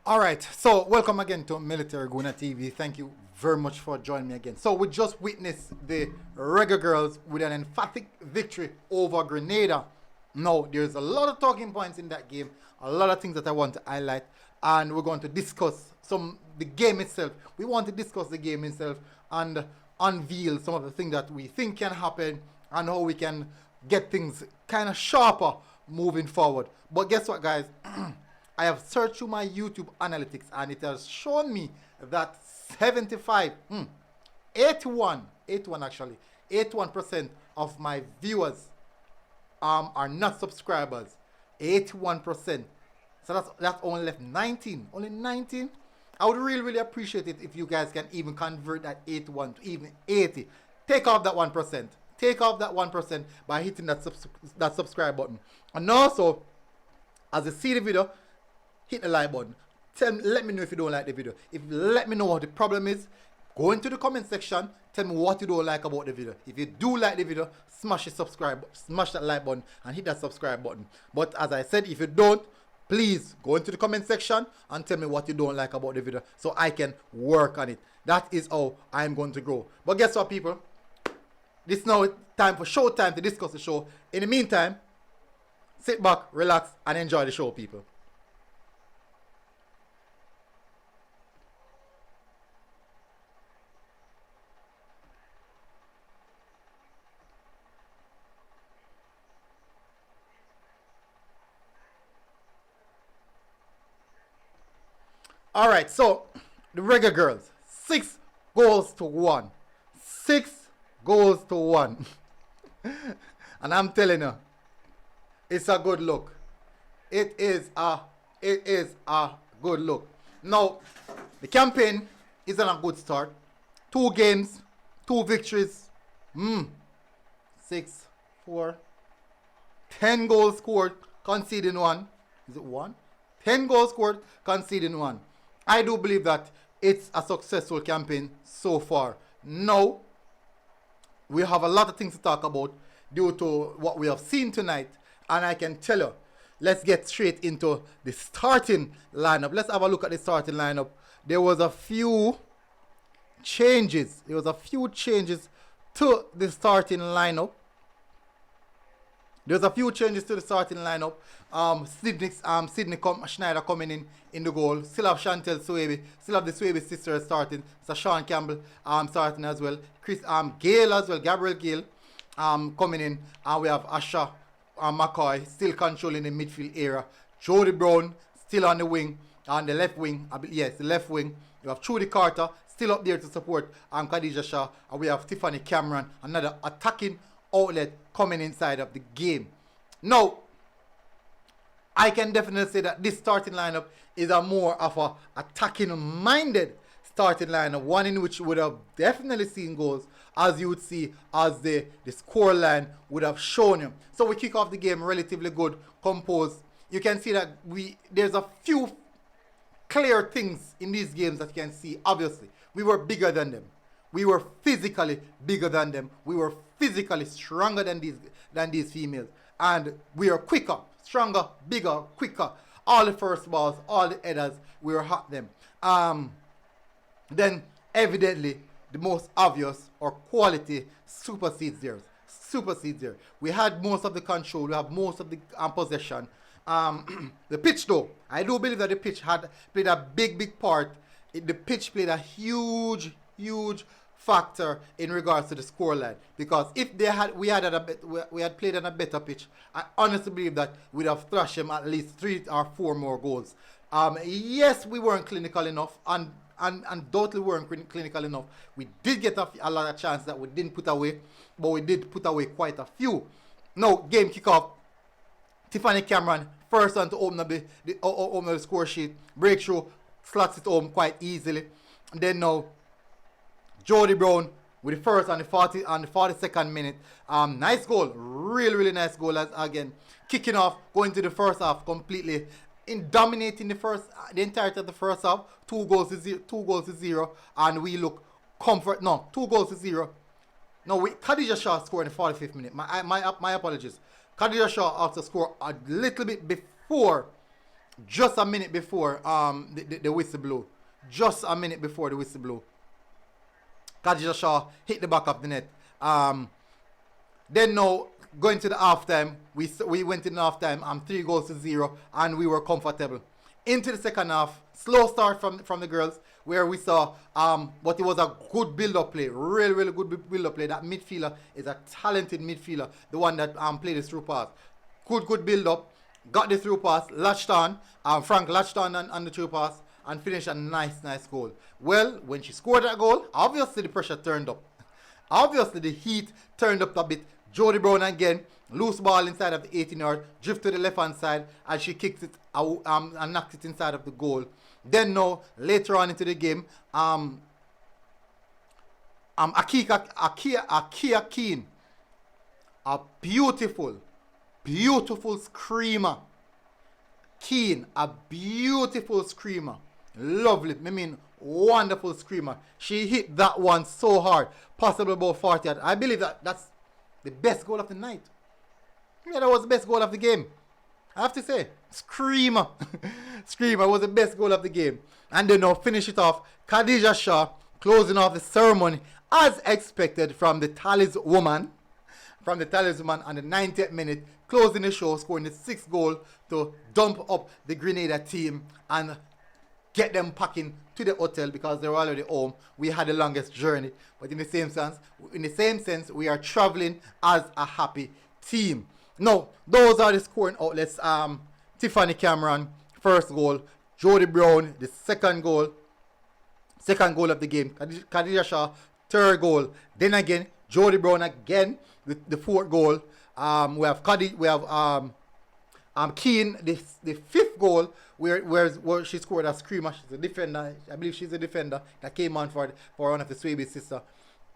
Alright, so welcome again to Military Guna TV. Thank you very much for joining me again. So we just witnessed the Reggae Girlz with an emphatic victory over Grenada. Now, there's a lot of talking points in that game, a lot of things that I want to highlight, and we're going to discuss the game itself. We want to discuss the game itself and unveil some of the things that we think can happen and how we can get things kind of sharper moving forward. But guess what, guys? I have searched through my YouTube analytics and it has shown me that 81% of my viewers are not subscribers. 81%. So that's only left 19. Only 19. I would really appreciate it if you guys can even convert that 81 to even 80. Take off that 1%. Take off that 1% by hitting that subscribe button. And also, as you see the video, hit the like button. Let me know if you don't like the video. Let me know what the problem is. Go into the comment section. Tell me what you don't like about the video. If you do like the video, smash that like button and hit that subscribe button. But as I said, if you don't, please go into the comment section and tell me what you don't like about the video so I can work on it. That is how I'm going to grow. But guess what, people? This is now time for show time to discuss the show. In the meantime, sit back, relax, and enjoy the show, people. Alright, so the Reggae Girlz, 6 goals to 1. 6 goals to 1. And I'm telling you, it's a good look. It is a good look. Now, the campaign is on a good start. 2 games, 2 victories. 6, 4, 10 goals scored, conceding 1. Is it 1? 10 goals scored, conceding 1. I do believe that it's a successful campaign so far. Now, we have a lot of things to talk about due to what we have seen tonight. And I can tell you, let's get straight into the starting lineup. Let's have a look at the starting lineup. There was a few changes. to the starting lineup. There's a few changes to the starting lineup. Sydney Schneider coming in the goal. Still have Chantel Suebi. Still have the Suebi sisters starting. So Sean Campbell starting as well. Gale as well. Gabriel Gale coming in. And we have Asha McCoy still controlling the midfield area. Jody Brown still on the wing. On the left wing. Yes, the left wing. You have Trudy Carter still up there to support Khadija Shah. And we have Tiffany Cameron, another attacking outlet coming inside of the game. Now, I can definitely say that this starting lineup is a more of a attacking minded starting lineup, one in which would have definitely seen goals, as you would see as the score line would have shown you. So we kick off the game relatively good, composed. You can see that there's a few clear things in these games that you can see. Obviously, we were bigger than them. We were physically bigger than them. We were physically stronger than these females. And we are quicker, stronger, bigger, quicker. All the first balls, all the headers, we were hot them. Then, evidently, the most obvious or quality supersedes theirs. We had most of the control. We have most of the possession. The pitch, though, I do believe that the pitch had played a big part. The pitch played a huge factor in regards to the scoreline, because if we had played on a better pitch, I honestly believe that we'd have thrashed them at least 3 or 4 more goals. Yes, we weren't clinical enough, and undoubtedly weren't clinical enough. We did get a lot of chances that we didn't put away, but we did put away quite a few. Now, game kickoff. Tiffany Cameron, first one to open up the score sheet. Breakthrough, slots it home quite easily. And then now, Jody Brown with the first on the 42nd minute. Nice goal. Really nice goal. Again, kicking off, going to the first half completely, dominating the entirety of the first half. 2 goals to 0. And we look 2 goals to 0. No, Khadija Shah scored in the 45th minute. My apologies. Khadija Shah also scored a little bit before just a minute before the whistle blew. Just a minute before the whistle blew. Khadija Shaw hit the back of the net. Then now, going to the halftime, we went in the halftime, 3-0, and we were comfortable. Into the second half, slow start from the girls, where we saw, but it was a good build-up play, really good build-up play. That midfielder is a talented midfielder, the one that played the through pass. Good build-up, got the through pass, latched on, Frank latched on the through pass, and finished a nice goal. Well, when she scored that goal, obviously the pressure turned up. Obviously the heat turned up a bit. Jody Brown again, loose ball inside of the 18-yard, drift to the left-hand side, and she kicks it out, and knocks it inside of the goal. Then now, later on into the game, Akia Keen, a beautiful screamer. Keen, a beautiful screamer. Lovely, I mean, wonderful screamer. She hit that one so hard, possibly about 40 yards. I believe that's the best goal of the night. Yeah, that was the best goal of the game. I have to say, screamer. Screamer was the best goal of the game. And then now finish it off, Khadija Shaw closing off the ceremony as expected from the talisman. On the 90th minute, closing the show, scoring the 6th goal to dump up the Grenada team and get them packing to the hotel because they were already home. We had the longest journey, but in the same sense, we are traveling as a happy team. Now, those are the scoring outlets. Tiffany Cameron, first goal. Jody Brown, the second goal of the game. Khadija Shaw, third goal. Then again, Jody Brown again with the fourth goal. We have Keen, the fifth goal, where she scored a screamer. She's a defender. I believe she's a defender that came on for one of the Swaby sisters.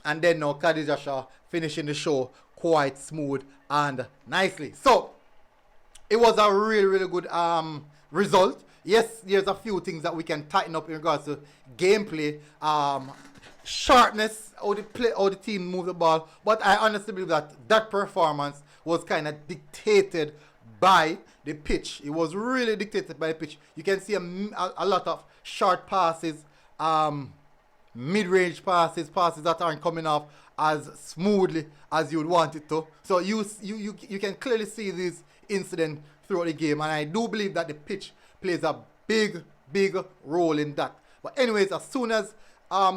And then now Khadija Shaw finishing the show quite smooth and nicely. So it was a really good result. Yes, there's a few things that we can tighten up in regards to gameplay, sharpness, how the team moved the ball. But I honestly believe that performance was kind of dictated by the pitch. It was really dictated by the pitch. You can see a lot of short passes, mid-range passes that aren't coming off as smoothly as you would want it to. So you can clearly see this incident throughout the game, and I do believe that the pitch plays a big role in that. But anyways, as soon as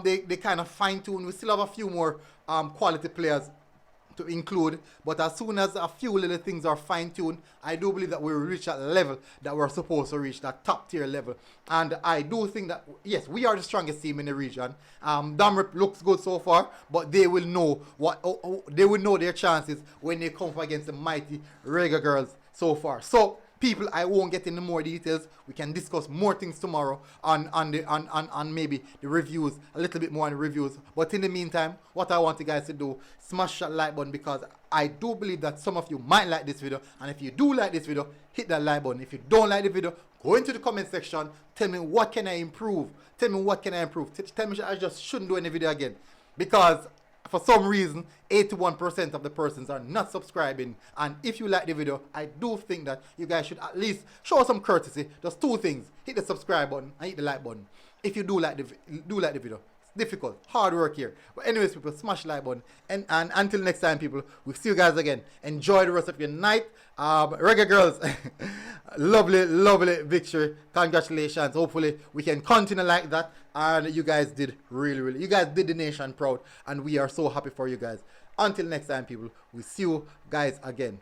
they kind of fine-tune, we still have a few more quality players to include, but as soon as a few little things are fine-tuned, I do believe that we'll reach that level that we're supposed to reach, that top tier level. And I do think that, yes, we are the strongest team in the region. Damrip looks good so far, but they will know they will know their chances when they come up against the mighty Reggae Girlz so far. So people, I won't get into more details. We can discuss more things tomorrow on maybe the reviews, a little bit more on the reviews. But in the meantime, what I want you guys to do, smash that like button, because I do believe that some of you might like this video. And if you do like this video, hit that like button. If you don't like the video, go into the comment section. Tell me what can I improve. Tell me what can I improve. Tell me I just shouldn't do any video again. Because for some reason, 81% of the persons are not subscribing. And if you like the video, I do think that you guys should at least show some courtesy. Just two things: hit the subscribe button and hit the like button. If you do like the video, it's difficult, hard work here. But anyways, people, smash the like button. And until next time, people, we'll see you guys again. Enjoy the rest of your night. Reggae Girlz, lovely victory. Congratulations. Hopefully we can continue like that. And you guys did really, you guys did the nation proud, and we are so happy for you guys. Until next time, people, we'll see you guys again.